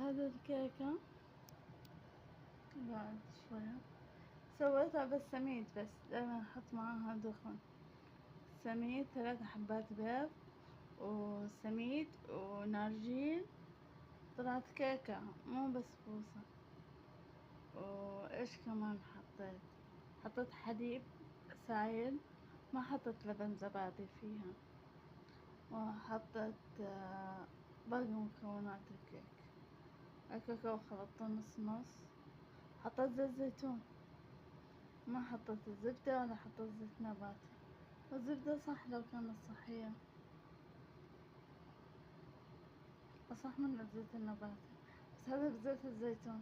هذا الكيكة بعد شوية سويتها بالسميد، بس دايما احط معاها دخن سميد، 3 حبات بيض وسميد ونارجيل. طلعت كيكة مو بسبوسة. وايش كمان حطيت حليب سايل، ما حطيت لبن زبادي فيها. وحطيت باقي مكونات الكيكة وخلطته نص نص. حطيت زيت زيتون، ما حطيت الزبدة ولا حطيت زيت نباتي. والزبدة صح لو كانت صحية، أصح من الزيت النباتي، بس هذا بزيت الزيتون.